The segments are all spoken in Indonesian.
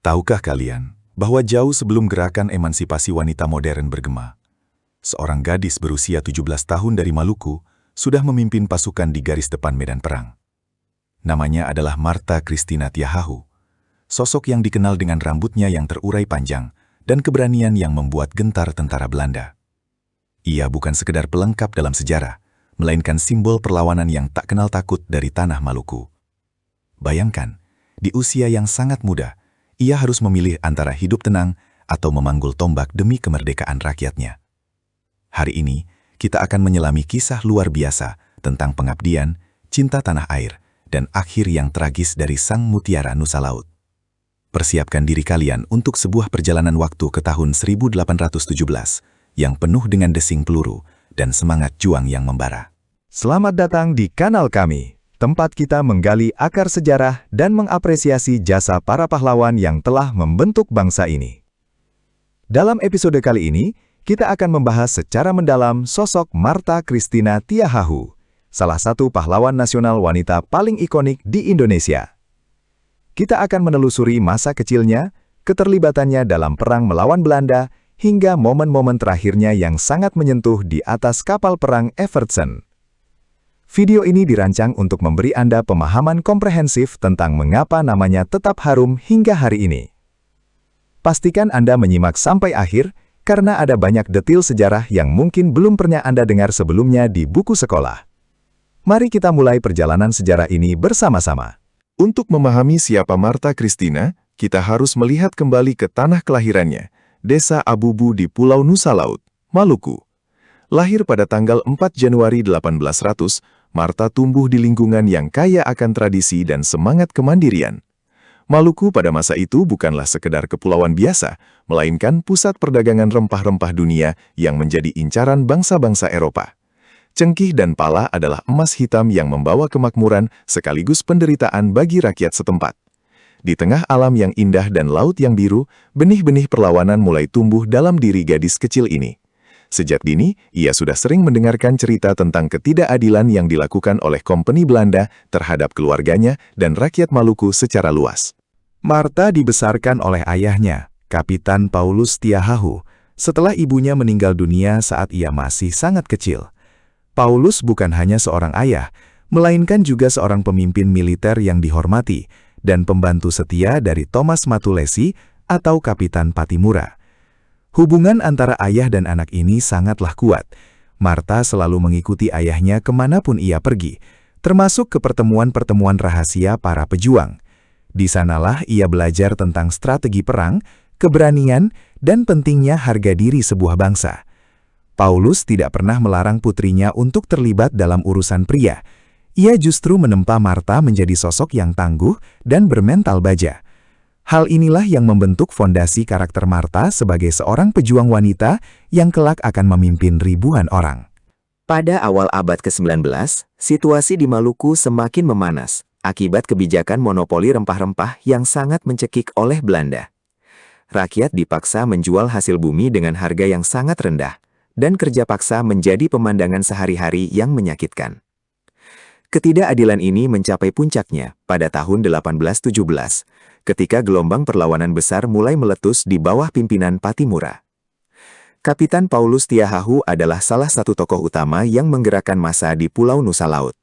Tahukah kalian bahwa jauh sebelum gerakan emansipasi wanita modern bergema, seorang gadis berusia 17 tahun dari Maluku sudah memimpin pasukan di garis depan medan perang. Namanya adalah Martha Christina Tiahahu, sosok yang dikenal dengan rambutnya yang terurai panjang dan keberanian yang membuat gentar tentara Belanda. Ia bukan sekedar pelengkap dalam sejarah, melainkan simbol perlawanan yang tak kenal takut dari tanah Maluku. Bayangkan, di usia yang sangat muda, ia harus memilih antara hidup tenang atau memanggul tombak demi kemerdekaan rakyatnya. Hari ini, kita akan menyelami kisah luar biasa tentang pengabdian, cinta tanah air, dan akhir yang tragis dari sang mutiara Nusa Laut. Persiapkan diri kalian untuk sebuah perjalanan waktu ke tahun 1817 yang penuh dengan desing peluru dan semangat juang yang membara. Selamat datang di kanal kami, tempat kita menggali akar sejarah dan mengapresiasi jasa para pahlawan yang telah membentuk bangsa ini. Dalam episode kali ini, kita akan membahas secara mendalam sosok Martha Christina Tiahahu, salah satu pahlawan nasional wanita paling ikonik di Indonesia. Kita akan menelusuri masa kecilnya, keterlibatannya dalam perang melawan Belanda, hingga momen-momen terakhirnya yang sangat menyentuh di atas kapal perang Evertsen. Video ini dirancang untuk memberi Anda pemahaman komprehensif tentang mengapa namanya tetap harum hingga hari ini. Pastikan Anda menyimak sampai akhir, karena ada banyak detil sejarah yang mungkin belum pernah Anda dengar sebelumnya di buku sekolah. Mari kita mulai perjalanan sejarah ini bersama-sama. Untuk memahami siapa Martha Christina, kita harus melihat kembali ke tanah kelahirannya, Desa Abubu di Pulau Nusa Laut, Maluku. Lahir pada tanggal 4 Januari 1800, Martha tumbuh di lingkungan yang kaya akan tradisi dan semangat kemandirian. Maluku pada masa itu bukanlah sekedar kepulauan biasa, melainkan pusat perdagangan rempah-rempah dunia yang menjadi incaran bangsa-bangsa Eropa. Cengkih dan pala adalah emas hitam yang membawa kemakmuran sekaligus penderitaan bagi rakyat setempat. Di tengah alam yang indah dan laut yang biru, benih-benih perlawanan mulai tumbuh dalam diri gadis kecil ini. Sejak dini, ia sudah sering mendengarkan cerita tentang ketidakadilan yang dilakukan oleh kompeni Belanda terhadap keluarganya dan rakyat Maluku secara luas. Martha dibesarkan oleh ayahnya, Kapitan Paulus Tiahahu, setelah ibunya meninggal dunia saat ia masih sangat kecil. Paulus bukan hanya seorang ayah, melainkan juga seorang pemimpin militer yang dihormati, dan pembantu setia dari Thomas Matulesi atau Kapitan Patimura. Hubungan antara ayah dan anak ini sangatlah kuat. Martha selalu mengikuti ayahnya kemanapun ia pergi, termasuk ke pertemuan-pertemuan rahasia para pejuang. Di sanalah ia belajar tentang strategi perang, keberanian, dan pentingnya harga diri sebuah bangsa. Paulus tidak pernah melarang putrinya untuk terlibat dalam urusan pria. Ia justru menempa Martha menjadi sosok yang tangguh dan bermental baja. Hal inilah yang membentuk fondasi karakter Martha sebagai seorang pejuang wanita yang kelak akan memimpin ribuan orang. Pada awal abad ke-19, situasi di Maluku semakin memanas akibat kebijakan monopoli rempah-rempah yang sangat mencekik oleh Belanda. Rakyat dipaksa menjual hasil bumi dengan harga yang sangat rendah, dan kerja paksa menjadi pemandangan sehari-hari yang menyakitkan. Ketidakadilan ini mencapai puncaknya pada tahun 1817, ketika gelombang perlawanan besar mulai meletus di bawah pimpinan Patimura. Kapitan Paulus Tiahahu adalah salah satu tokoh utama yang menggerakkan massa di Pulau Nusa Laut.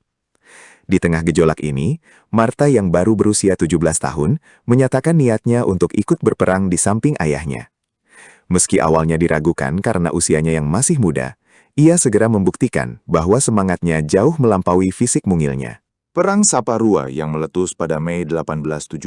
Di tengah gejolak ini, Martha yang baru berusia 17 tahun, menyatakan niatnya untuk ikut berperang di samping ayahnya. Meski awalnya diragukan karena usianya yang masih muda, ia segera membuktikan bahwa semangatnya jauh melampaui fisik mungilnya. Perang Saparua yang meletus pada Mei 1817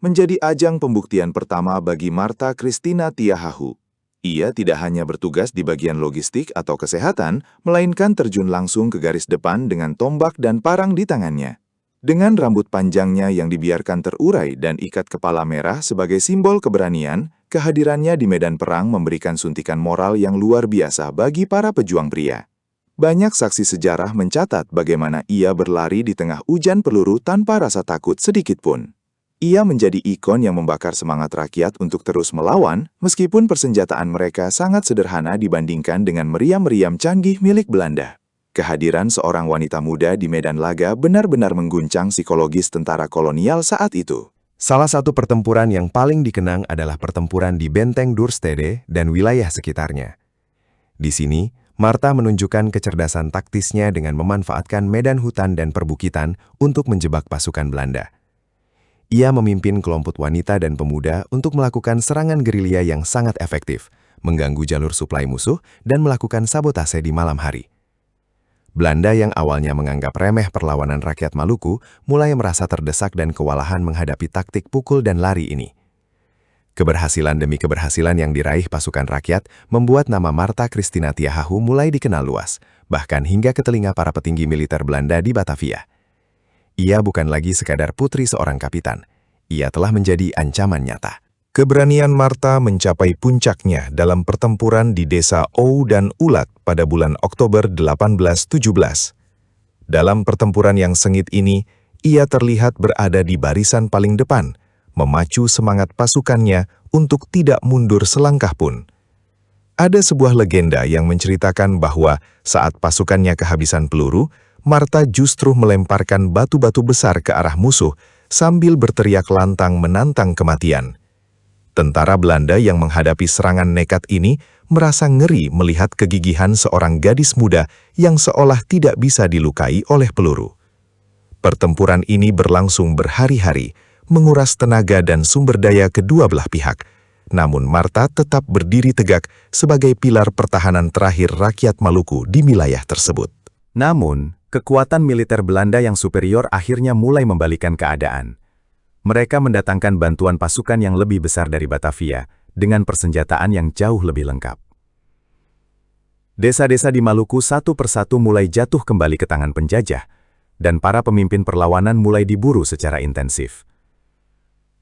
menjadi ajang pembuktian pertama bagi Martha Christina Tiahahu. Ia tidak hanya bertugas di bagian logistik atau kesehatan, melainkan terjun langsung ke garis depan dengan tombak dan parang di tangannya. Dengan rambut panjangnya yang dibiarkan terurai dan ikat kepala merah sebagai simbol keberanian, kehadirannya di medan perang memberikan suntikan moral yang luar biasa bagi para pejuang pria. Banyak saksi sejarah mencatat bagaimana ia berlari di tengah hujan peluru tanpa rasa takut sedikitpun. Ia menjadi ikon yang membakar semangat rakyat untuk terus melawan, meskipun persenjataan mereka sangat sederhana dibandingkan dengan meriam-meriam canggih milik Belanda. Kehadiran seorang wanita muda di medan laga benar-benar mengguncang psikologis tentara kolonial saat itu. Salah satu pertempuran yang paling dikenang adalah pertempuran di Benteng Dürstede dan wilayah sekitarnya. Di sini, Martha menunjukkan kecerdasan taktisnya dengan memanfaatkan medan hutan dan perbukitan untuk menjebak pasukan Belanda. Ia memimpin kelompok wanita dan pemuda untuk melakukan serangan gerilya yang sangat efektif, mengganggu jalur suplai musuh, dan melakukan sabotase di malam hari. Belanda yang awalnya menganggap remeh perlawanan rakyat Maluku mulai merasa terdesak dan kewalahan menghadapi taktik pukul dan lari ini. Keberhasilan demi keberhasilan yang diraih pasukan rakyat membuat nama Martha Christina Tiahahu mulai dikenal luas, bahkan hingga ke telinga para petinggi militer Belanda di Batavia. Ia bukan lagi sekadar putri seorang kapitan, ia telah menjadi ancaman nyata. Keberanian Martha mencapai puncaknya dalam pertempuran di desa Ou dan Ulat pada bulan Oktober 1817. Dalam pertempuran yang sengit ini, ia terlihat berada di barisan paling depan, memacu semangat pasukannya untuk tidak mundur selangkah pun. Ada sebuah legenda yang menceritakan bahwa saat pasukannya kehabisan peluru, Martha justru melemparkan batu-batu besar ke arah musuh sambil berteriak lantang menantang kematian. Tentara Belanda yang menghadapi serangan nekat ini merasa ngeri melihat kegigihan seorang gadis muda yang seolah tidak bisa dilukai oleh peluru. Pertempuran ini berlangsung berhari-hari, menguras tenaga dan sumber daya kedua belah pihak. Namun Martha tetap berdiri tegak sebagai pilar pertahanan terakhir rakyat Maluku di wilayah tersebut. Namun, kekuatan militer Belanda yang superior akhirnya mulai membalikkan keadaan. Mereka mendatangkan bantuan pasukan yang lebih besar dari Batavia, dengan persenjataan yang jauh lebih lengkap. Desa-desa di Maluku satu persatu mulai jatuh kembali ke tangan penjajah, dan para pemimpin perlawanan mulai diburu secara intensif.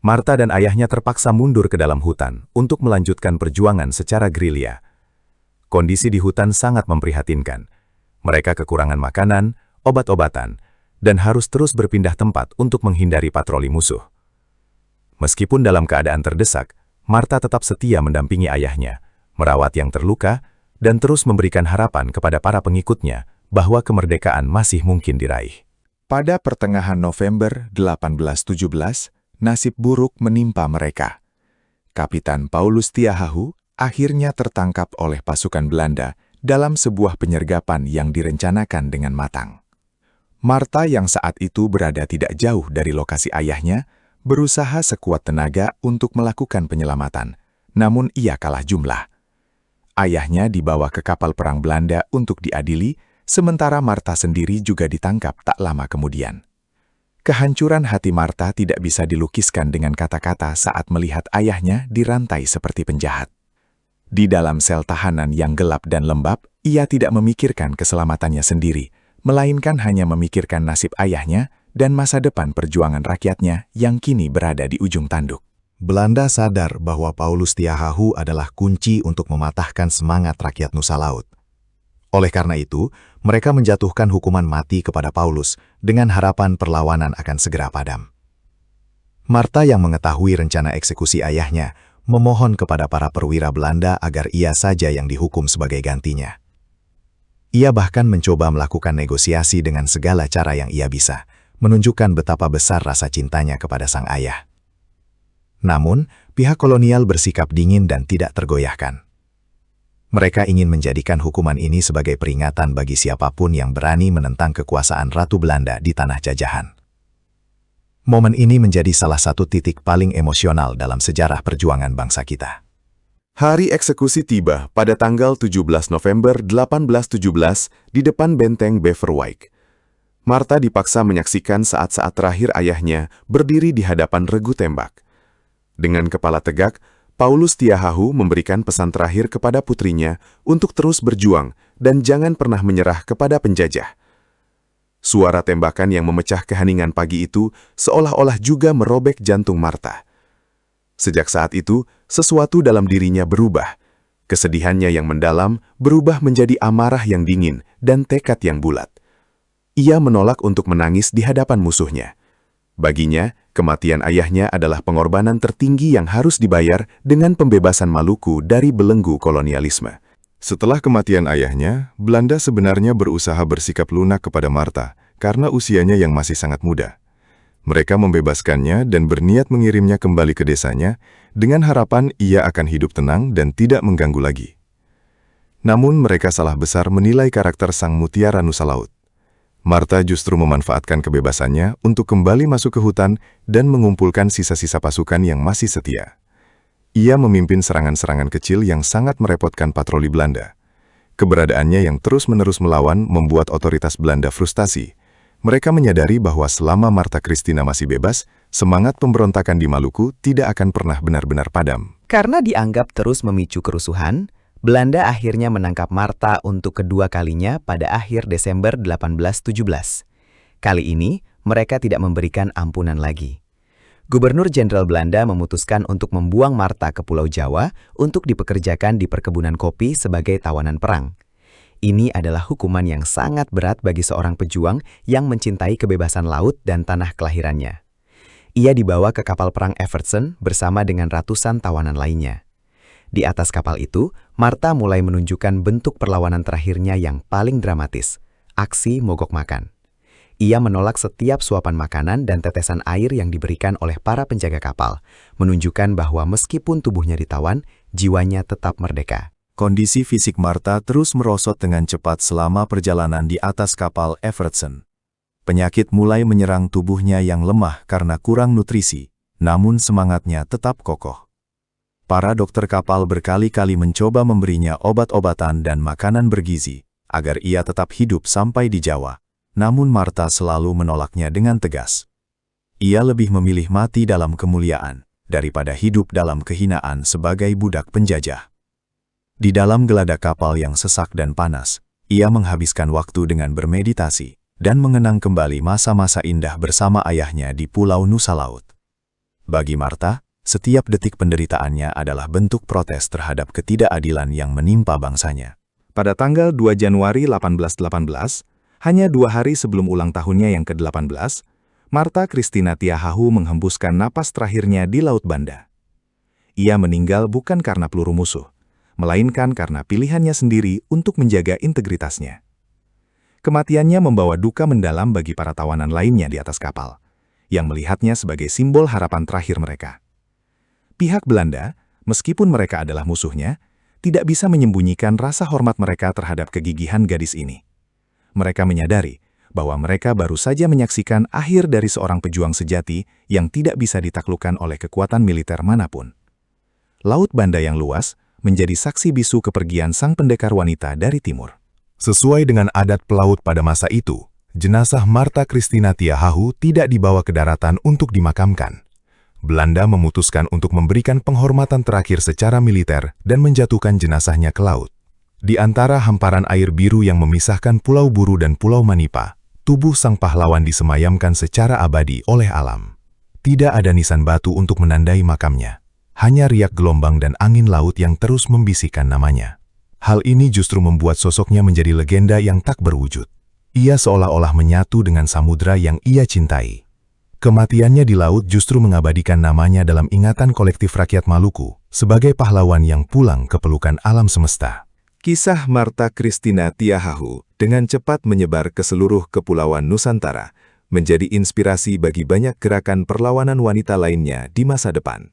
Martha dan ayahnya terpaksa mundur ke dalam hutan untuk melanjutkan perjuangan secara gerilya. Kondisi di hutan sangat memprihatinkan. Mereka kekurangan makanan, obat-obatan, dan harus terus berpindah tempat untuk menghindari patroli musuh. Meskipun dalam keadaan terdesak, Martha tetap setia mendampingi ayahnya, merawat yang terluka, dan terus memberikan harapan kepada para pengikutnya bahwa kemerdekaan masih mungkin diraih. Pada pertengahan November 1817, nasib buruk menimpa mereka. Kapitan Paulus Tiahahu akhirnya tertangkap oleh pasukan Belanda dalam sebuah penyergapan yang direncanakan dengan matang. Martha yang saat itu berada tidak jauh dari lokasi ayahnya, berusaha sekuat tenaga untuk melakukan penyelamatan, namun ia kalah jumlah. Ayahnya dibawa ke kapal perang Belanda untuk diadili, sementara Martha sendiri juga ditangkap tak lama kemudian. Kehancuran hati Martha tidak bisa dilukiskan dengan kata-kata saat melihat ayahnya dirantai seperti penjahat. Di dalam sel tahanan yang gelap dan lembab, ia tidak memikirkan keselamatannya sendiri, melainkan hanya memikirkan nasib ayahnya dan masa depan perjuangan rakyatnya yang kini berada di ujung tanduk. Belanda sadar bahwa Paulus Tiahahu adalah kunci untuk mematahkan semangat rakyat Nusa Laut. Oleh karena itu, mereka menjatuhkan hukuman mati kepada Paulus dengan harapan perlawanan akan segera padam. Martha yang mengetahui rencana eksekusi ayahnya, memohon kepada para perwira Belanda agar ia saja yang dihukum sebagai gantinya. Ia bahkan mencoba melakukan negosiasi dengan segala cara yang ia bisa, menunjukkan betapa besar rasa cintanya kepada sang ayah. Namun, pihak kolonial bersikap dingin dan tidak tergoyahkan. Mereka ingin menjadikan hukuman ini sebagai peringatan bagi siapapun yang berani menentang kekuasaan Ratu Belanda di tanah jajahan. Momen ini menjadi salah satu titik paling emosional dalam sejarah perjuangan bangsa kita. Hari eksekusi tiba pada tanggal 17 November 1817 di depan benteng Beverwijk. Martha dipaksa menyaksikan saat-saat terakhir ayahnya berdiri di hadapan regu tembak. Dengan kepala tegak, Paulus Tiahahu memberikan pesan terakhir kepada putrinya untuk terus berjuang dan jangan pernah menyerah kepada penjajah. Suara tembakan yang memecah keheningan pagi itu seolah-olah juga merobek jantung Martha. Sejak saat itu, sesuatu dalam dirinya berubah. Kesedihannya yang mendalam berubah menjadi amarah yang dingin dan tekad yang bulat. Ia menolak untuk menangis di hadapan musuhnya. Baginya, kematian ayahnya adalah pengorbanan tertinggi yang harus dibayar dengan pembebasan Maluku dari belenggu kolonialisme. Setelah kematian ayahnya, Belanda sebenarnya berusaha bersikap lunak kepada Martha karena usianya yang masih sangat muda. Mereka membebaskannya dan berniat mengirimnya kembali ke desanya dengan harapan ia akan hidup tenang dan tidak mengganggu lagi. Namun mereka salah besar menilai karakter sang mutiara Nusa Laut. Martha justru memanfaatkan kebebasannya untuk kembali masuk ke hutan dan mengumpulkan sisa-sisa pasukan yang masih setia. Ia memimpin serangan-serangan kecil yang sangat merepotkan patroli Belanda. Keberadaannya yang terus-menerus melawan membuat otoritas Belanda frustasi. Mereka menyadari bahwa selama Martha Christina masih bebas, semangat pemberontakan di Maluku tidak akan pernah benar-benar padam. Karena dianggap terus memicu kerusuhan, Belanda akhirnya menangkap Martha untuk kedua kalinya pada akhir Desember 1817. Kali ini, mereka tidak memberikan ampunan lagi. Gubernur Jenderal Belanda memutuskan untuk membuang Martha ke Pulau Jawa untuk dipekerjakan di perkebunan kopi sebagai tawanan perang. Ini adalah hukuman yang sangat berat bagi seorang pejuang yang mencintai kebebasan laut dan tanah kelahirannya. Ia dibawa ke kapal perang Evertson bersama dengan ratusan tawanan lainnya. Di atas kapal itu, Martha mulai menunjukkan bentuk perlawanan terakhirnya yang paling dramatis, aksi mogok makan. Ia menolak setiap suapan makanan dan tetesan air yang diberikan oleh para penjaga kapal, menunjukkan bahwa meskipun tubuhnya ditawan, jiwanya tetap merdeka. Kondisi fisik Martha terus merosot dengan cepat selama perjalanan di atas kapal Evertson. Penyakit mulai menyerang tubuhnya yang lemah karena kurang nutrisi, namun semangatnya tetap kokoh. Para dokter kapal berkali-kali mencoba memberinya obat-obatan dan makanan bergizi, agar ia tetap hidup sampai di Jawa, namun Martha selalu menolaknya dengan tegas. Ia lebih memilih mati dalam kemuliaan, daripada hidup dalam kehinaan sebagai budak penjajah. Di dalam geladak kapal yang sesak dan panas, ia menghabiskan waktu dengan bermeditasi dan mengenang kembali masa-masa indah bersama ayahnya di Pulau Nusa Laut. Bagi Martha, setiap detik penderitaannya adalah bentuk protes terhadap ketidakadilan yang menimpa bangsanya. Pada tanggal 2 Januari 1818, hanya 2 hari sebelum ulang tahunnya yang ke-18, Martha Christina Tiahahu menghembuskan napas terakhirnya di Laut Banda. Ia meninggal bukan karena peluru musuh, melainkan karena pilihannya sendiri untuk menjaga integritasnya. Kematiannya membawa duka mendalam bagi para tawanan lainnya di atas kapal, yang melihatnya sebagai simbol harapan terakhir mereka. Pihak Belanda, meskipun mereka adalah musuhnya, tidak bisa menyembunyikan rasa hormat mereka terhadap kegigihan gadis ini. Mereka menyadari bahwa mereka baru saja menyaksikan akhir dari seorang pejuang sejati yang tidak bisa ditaklukkan oleh kekuatan militer manapun. Laut Banda yang luas menjadi saksi bisu kepergian sang pendekar wanita dari timur. Sesuai dengan adat pelaut pada masa itu, jenazah Martha Christina Tiahahu tidak dibawa ke daratan untuk dimakamkan. Belanda memutuskan untuk memberikan penghormatan terakhir secara militer dan menjatuhkan jenazahnya ke laut. Di antara hamparan air biru yang memisahkan Pulau Buru dan Pulau Manipa, tubuh sang pahlawan disemayamkan secara abadi oleh alam. Tidak ada nisan batu untuk menandai makamnya. Hanya riak gelombang dan angin laut yang terus membisikkan namanya. Hal ini justru membuat sosoknya menjadi legenda yang tak berwujud. Ia seolah-olah menyatu dengan samudra yang ia cintai. Kematiannya di laut justru mengabadikan namanya dalam ingatan kolektif rakyat Maluku sebagai pahlawan yang pulang ke pelukan alam semesta. Kisah Martha Christina Tiahahu dengan cepat menyebar ke seluruh kepulauan Nusantara, menjadi inspirasi bagi banyak gerakan perlawanan wanita lainnya di masa depan.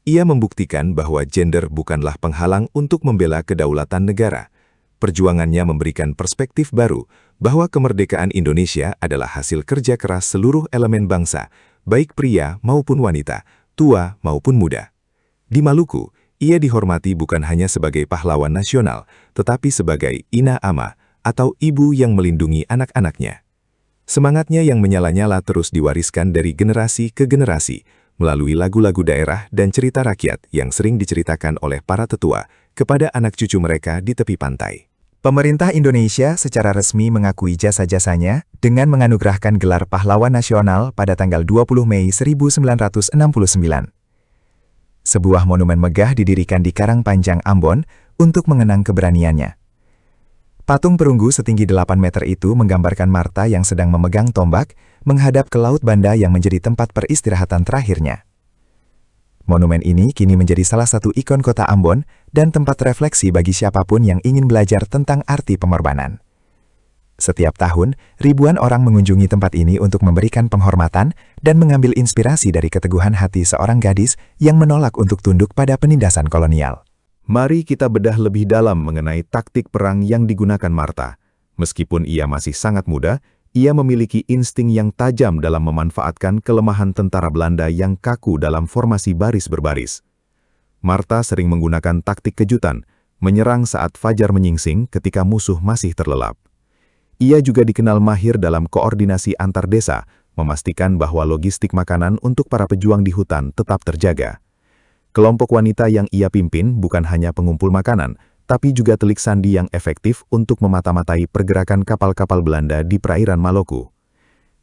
Ia membuktikan bahwa gender bukanlah penghalang untuk membela kedaulatan negara. Perjuangannya memberikan perspektif baru bahwa kemerdekaan Indonesia adalah hasil kerja keras seluruh elemen bangsa, baik pria maupun wanita, tua maupun muda. Di Maluku, ia dihormati bukan hanya sebagai pahlawan nasional, tetapi sebagai Ina Ama atau ibu yang melindungi anak-anaknya. Semangatnya yang menyala-nyala terus diwariskan dari generasi ke generasi, melalui lagu-lagu daerah dan cerita rakyat yang sering diceritakan oleh para tetua kepada anak cucu mereka di tepi pantai. Pemerintah Indonesia secara resmi mengakui jasa-jasanya dengan menganugerahkan gelar Pahlawan Nasional pada tanggal 20 Mei 1969. Sebuah monumen megah didirikan di Karangpanjang, Ambon untuk mengenang keberaniannya. Patung perunggu setinggi 8 meter itu menggambarkan Martha yang sedang memegang tombak menghadap ke Laut Banda yang menjadi tempat peristirahatan terakhirnya. Monumen ini kini menjadi salah satu ikon kota Ambon dan tempat refleksi bagi siapapun yang ingin belajar tentang arti pengorbanan. Setiap tahun, ribuan orang mengunjungi tempat ini untuk memberikan penghormatan dan mengambil inspirasi dari keteguhan hati seorang gadis yang menolak untuk tunduk pada penindasan kolonial. Mari kita bedah lebih dalam mengenai taktik perang yang digunakan Martha. Meskipun ia masih sangat muda, ia memiliki insting yang tajam dalam memanfaatkan kelemahan tentara Belanda yang kaku dalam formasi baris berbaris. Martha sering menggunakan taktik kejutan, menyerang saat fajar menyingsing ketika musuh masih terlelap. Ia juga dikenal mahir dalam koordinasi antar desa, memastikan bahwa logistik makanan untuk para pejuang di hutan tetap terjaga. Kelompok wanita yang ia pimpin bukan hanya pengumpul makanan, tapi juga telik sandi yang efektif untuk memata-matai pergerakan kapal-kapal Belanda di perairan Maluku.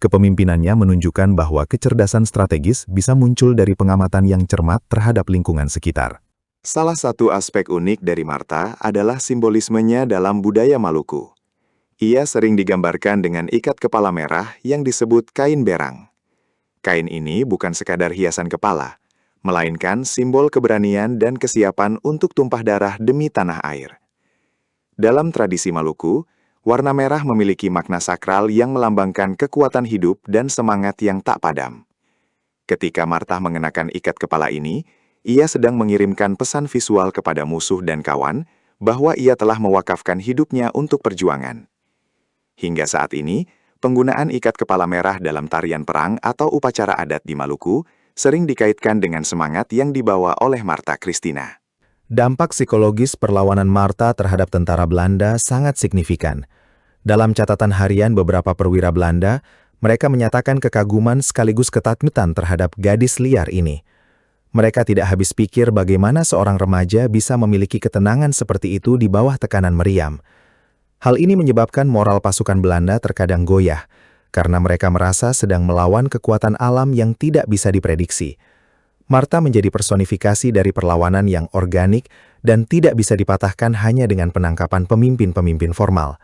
Kepemimpinannya menunjukkan bahwa kecerdasan strategis bisa muncul dari pengamatan yang cermat terhadap lingkungan sekitar. Salah satu aspek unik dari Martha adalah simbolismenya dalam budaya Maluku. Ia sering digambarkan dengan ikat kepala merah yang disebut kain berang. Kain ini bukan sekadar hiasan kepala, melainkan simbol keberanian dan kesiapan untuk tumpah darah demi tanah air. Dalam tradisi Maluku, warna merah memiliki makna sakral yang melambangkan kekuatan hidup dan semangat yang tak padam. Ketika Martha mengenakan ikat kepala ini, ia sedang mengirimkan pesan visual kepada musuh dan kawan bahwa ia telah mewakafkan hidupnya untuk perjuangan. Hingga saat ini, penggunaan ikat kepala merah dalam tarian perang atau upacara adat di Maluku sering dikaitkan dengan semangat yang dibawa oleh Martha Christina. Dampak psikologis perlawanan Martha terhadap tentara Belanda sangat signifikan. Dalam catatan harian beberapa perwira Belanda, mereka menyatakan kekaguman sekaligus ketakutan terhadap gadis liar ini. Mereka tidak habis pikir bagaimana seorang remaja bisa memiliki ketenangan seperti itu di bawah tekanan meriam. Hal ini menyebabkan moral pasukan Belanda terkadang goyah, karena mereka merasa sedang melawan kekuatan alam yang tidak bisa diprediksi. Martha menjadi personifikasi dari perlawanan yang organik dan tidak bisa dipatahkan hanya dengan penangkapan pemimpin-pemimpin formal.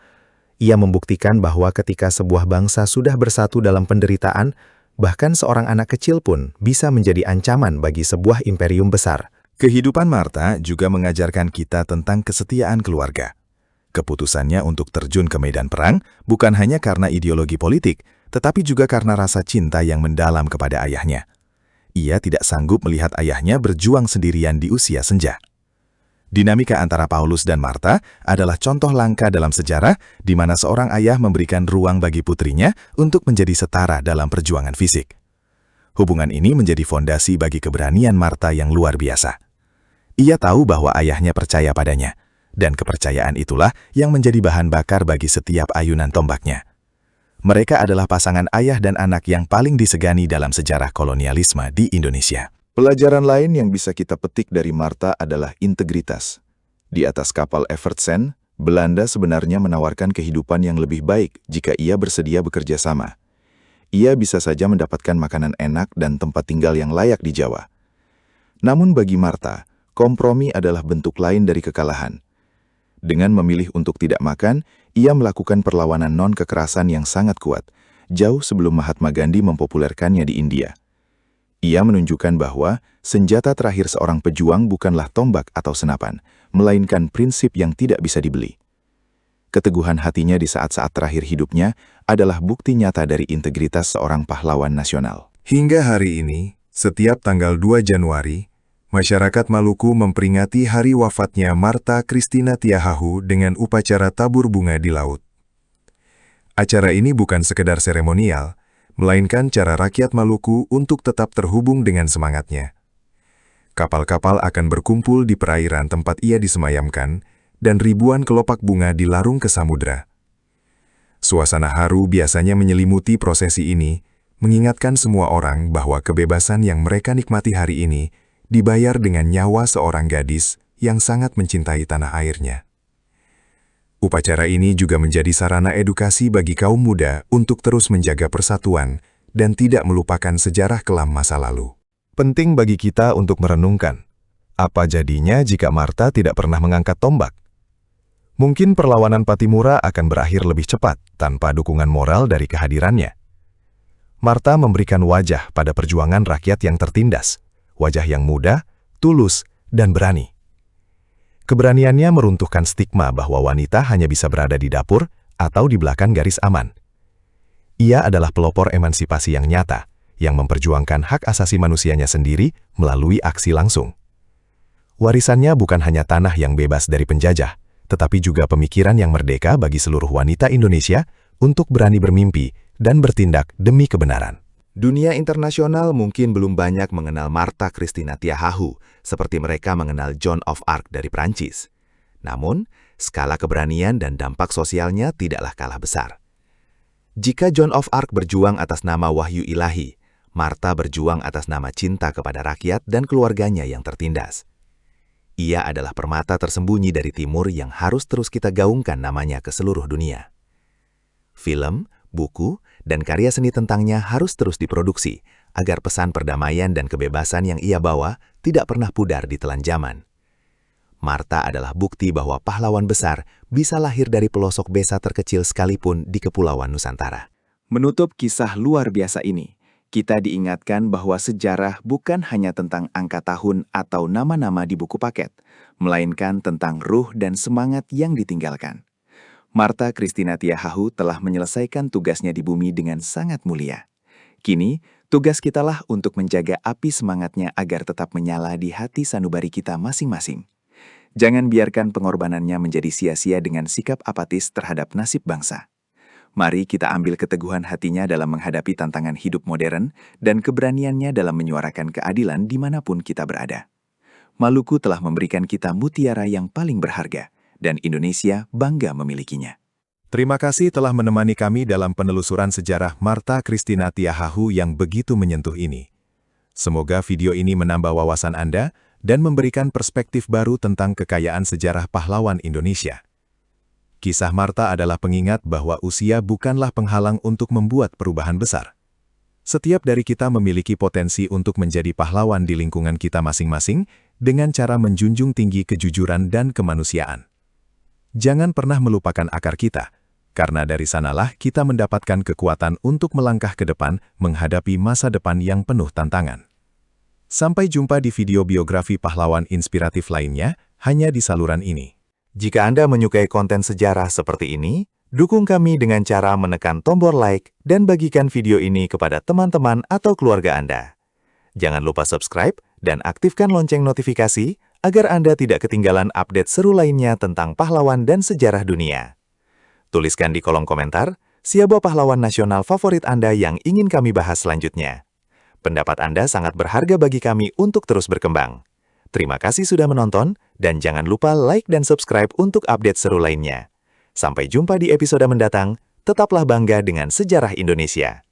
Ia membuktikan bahwa ketika sebuah bangsa sudah bersatu dalam penderitaan, bahkan seorang anak kecil pun bisa menjadi ancaman bagi sebuah imperium besar. Kehidupan Martha juga mengajarkan kita tentang kesetiaan keluarga. Keputusannya untuk terjun ke medan perang bukan hanya karena ideologi politik, tetapi juga karena rasa cinta yang mendalam kepada ayahnya. Ia tidak sanggup melihat ayahnya berjuang sendirian di usia senja. Dinamika antara Paulus dan Martha adalah contoh langka dalam sejarah di mana seorang ayah memberikan ruang bagi putrinya untuk menjadi setara dalam perjuangan fisik. Hubungan ini menjadi fondasi bagi keberanian Martha yang luar biasa. Ia tahu bahwa ayahnya percaya padanya, dan kepercayaan itulah yang menjadi bahan bakar bagi setiap ayunan tombaknya. Mereka adalah pasangan ayah dan anak yang paling disegani dalam sejarah kolonialisme di Indonesia. Pelajaran lain yang bisa kita petik dari Martha adalah integritas. Di atas kapal Evertsen, Belanda sebenarnya menawarkan kehidupan yang lebih baik jika ia bersedia bekerja sama. Ia bisa saja mendapatkan makanan enak dan tempat tinggal yang layak di Jawa. Namun bagi Martha, kompromi adalah bentuk lain dari kekalahan. Dengan memilih untuk tidak makan, ia melakukan perlawanan non-kekerasan yang sangat kuat, jauh sebelum Mahatma Gandhi mempopulerkannya di India. Ia menunjukkan bahwa senjata terakhir seorang pejuang bukanlah tombak atau senapan, melainkan prinsip yang tidak bisa dibeli. Keteguhan hatinya di saat-saat terakhir hidupnya adalah bukti nyata dari integritas seorang pahlawan nasional. Hingga hari ini, setiap tanggal 2 Januari, masyarakat Maluku memperingati hari wafatnya Martha Christina Tiahahu dengan upacara tabur bunga di laut. Acara ini bukan sekedar seremonial, melainkan cara rakyat Maluku untuk tetap terhubung dengan semangatnya. Kapal-kapal akan berkumpul di perairan tempat ia disemayamkan, dan ribuan kelopak bunga dilarung ke samudera. Suasana haru biasanya menyelimuti prosesi ini, mengingatkan semua orang bahwa kebebasan yang mereka nikmati hari ini dibayar dengan nyawa seorang gadis yang sangat mencintai tanah airnya. Upacara ini juga menjadi sarana edukasi bagi kaum muda untuk terus menjaga persatuan dan tidak melupakan sejarah kelam masa lalu. Penting bagi kita untuk merenungkan, apa jadinya jika Martha tidak pernah mengangkat tombak? Mungkin perlawanan Patimura akan berakhir lebih cepat tanpa dukungan moral dari kehadirannya. Martha memberikan wajah pada perjuangan rakyat yang tertindas, wajah yang muda, tulus, dan berani. Keberaniannya meruntuhkan stigma bahwa wanita hanya bisa berada di dapur atau di belakang garis aman. Ia adalah pelopor emansipasi yang nyata, yang memperjuangkan hak asasi manusianya sendiri melalui aksi langsung. Warisannya bukan hanya tanah yang bebas dari penjajah, tetapi juga pemikiran yang merdeka bagi seluruh wanita Indonesia untuk berani bermimpi dan bertindak demi kebenaran. Dunia internasional mungkin belum banyak mengenal Martha Christina Tiahahu seperti mereka mengenal Joan of Arc dari Prancis. Namun, skala keberanian dan dampak sosialnya tidaklah kalah besar. Jika Joan of Arc berjuang atas nama wahyu ilahi, Martha berjuang atas nama cinta kepada rakyat dan keluarganya yang tertindas. Ia adalah permata tersembunyi dari timur yang harus terus kita gaungkan namanya ke seluruh dunia. Film, buku, dan karya seni tentangnya harus terus diproduksi agar pesan perdamaian dan kebebasan yang ia bawa tidak pernah pudar di telan zaman. Martha adalah bukti bahwa pahlawan besar bisa lahir dari pelosok desa terkecil sekalipun di Kepulauan Nusantara. Menutup kisah luar biasa ini, kita diingatkan bahwa sejarah bukan hanya tentang angka tahun atau nama-nama di buku paket, melainkan tentang ruh dan semangat yang ditinggalkan. Martha Christina Tiahahu telah menyelesaikan tugasnya di bumi dengan sangat mulia. Kini, tugas kitalah untuk menjaga api semangatnya agar tetap menyala di hati sanubari kita masing-masing. Jangan biarkan pengorbanannya menjadi sia-sia dengan sikap apatis terhadap nasib bangsa. Mari kita ambil keteguhan hatinya dalam menghadapi tantangan hidup modern dan keberaniannya dalam menyuarakan keadilan dimanapun kita berada. Maluku telah memberikan kita mutiara yang paling berharga, dan Indonesia bangga memilikinya. Terima kasih telah menemani kami dalam penelusuran sejarah Martha Christina Tiahahu yang begitu menyentuh ini. Semoga video ini menambah wawasan Anda dan memberikan perspektif baru tentang kekayaan sejarah pahlawan Indonesia. Kisah Martha adalah pengingat bahwa usia bukanlah penghalang untuk membuat perubahan besar. Setiap dari kita memiliki potensi untuk menjadi pahlawan di lingkungan kita masing-masing dengan cara menjunjung tinggi kejujuran dan kemanusiaan. Jangan pernah melupakan akar kita, karena dari sanalah kita mendapatkan kekuatan untuk melangkah ke depan menghadapi masa depan yang penuh tantangan. Sampai jumpa di video biografi pahlawan inspiratif lainnya, hanya di saluran ini. Jika Anda menyukai konten sejarah seperti ini, dukung kami dengan cara menekan tombol like dan bagikan video ini kepada teman-teman atau keluarga Anda. Jangan lupa subscribe dan aktifkan lonceng notifikasi agar Anda tidak ketinggalan update seru lainnya tentang pahlawan dan sejarah dunia. Tuliskan di kolom komentar, siapa pahlawan nasional favorit Anda yang ingin kami bahas selanjutnya. Pendapat Anda sangat berharga bagi kami untuk terus berkembang. Terima kasih sudah menonton, dan jangan lupa like dan subscribe untuk update seru lainnya. Sampai jumpa di episode mendatang, tetaplah bangga dengan sejarah Indonesia.